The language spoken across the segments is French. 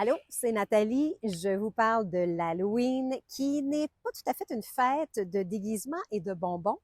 Allô, c'est Nathalie. Je vous parle de l'Halloween qui n'est pas tout à fait une fête de déguisement et de bonbons.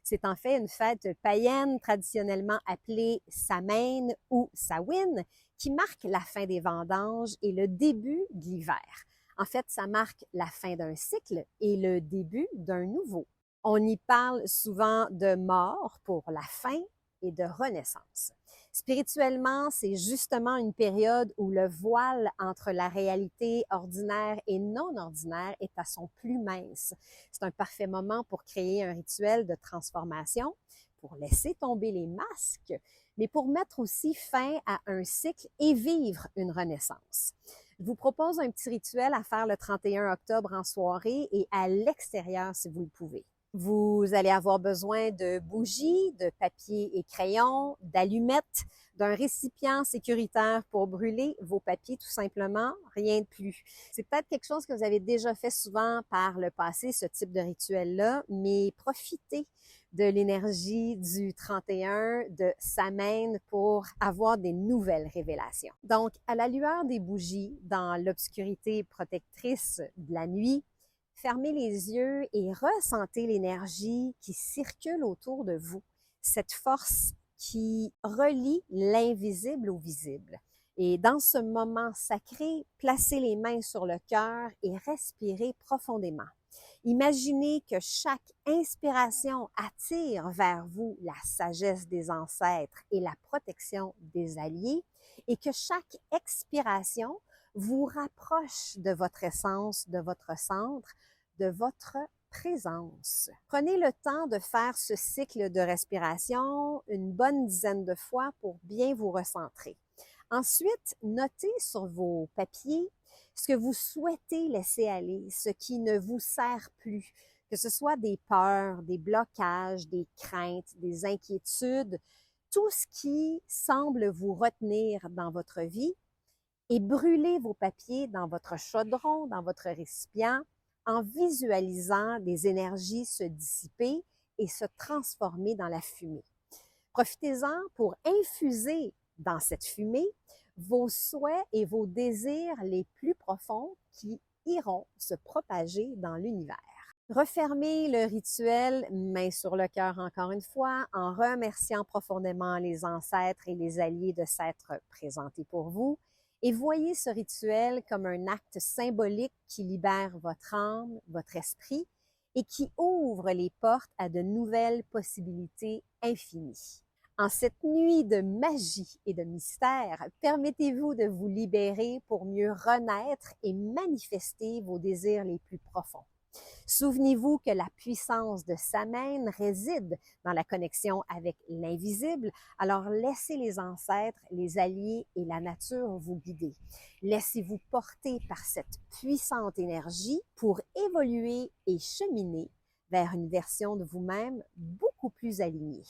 C'est en fait une fête païenne traditionnellement appelée Samhain ou Samhain qui marque la fin des vendanges et le début de l'hiver. En fait, ça marque la fin d'un cycle et le début d'un nouveau. On y parle souvent de mort pour la fin et de renaissance. Spirituellement, c'est justement une période où le voile entre la réalité ordinaire et non ordinaire est à son plus mince. C'est un parfait moment pour créer un rituel de transformation, pour laisser tomber les masques, mais pour mettre aussi fin à un cycle et vivre une renaissance. Je vous propose un petit rituel à faire le 31 octobre en soirée et à l'extérieur si vous le pouvez. Vous allez avoir besoin de bougies, de papier et crayon, d'allumettes, d'un récipient sécuritaire pour brûler vos papiers tout simplement, rien de plus. C'est peut-être quelque chose que vous avez déjà fait souvent par le passé, ce type de rituel-là, mais profitez de l'énergie du 31 de Samhain pour avoir des nouvelles révélations. Donc, à la lueur des bougies, dans l'obscurité protectrice de la nuit, fermez les yeux et ressentez l'énergie qui circule autour de vous, cette force qui relie l'invisible au visible. Et dans ce moment sacré, placez les mains sur le cœur et respirez profondément. Imaginez que chaque inspiration attire vers vous la sagesse des ancêtres et la protection des alliés et que chaque expiration vous rapproche de votre essence, de votre centre, de votre présence. Prenez le temps de faire ce cycle de respiration une bonne dizaine de fois pour bien vous recentrer. Ensuite, notez sur vos papiers ce que vous souhaitez laisser aller, ce qui ne vous sert plus, que ce soit des peurs, des blocages, des craintes, des inquiétudes, tout ce qui semble vous retenir dans votre vie, et brûlez vos papiers dans votre chaudron, dans votre récipient, en visualisant des énergies se dissiper et se transformer dans la fumée. Profitez-en pour infuser dans cette fumée vos souhaits et vos désirs les plus profonds qui iront se propager dans l'univers. Refermez le rituel, main sur le cœur encore une fois, en remerciant profondément les ancêtres et les alliés de s'être présentés pour vous. Et voyez ce rituel comme un acte symbolique qui libère votre âme, votre esprit et qui ouvre les portes à de nouvelles possibilités infinies. En cette nuit de magie et de mystère, permettez-vous de vous libérer pour mieux renaître et manifester vos désirs les plus profonds. Souvenez-vous que la puissance de Samhain réside dans la connexion avec l'invisible, alors laissez les ancêtres, les alliés et la nature vous guider. Laissez-vous porter par cette puissante énergie pour évoluer et cheminer vers une version de vous-même beaucoup plus alignée.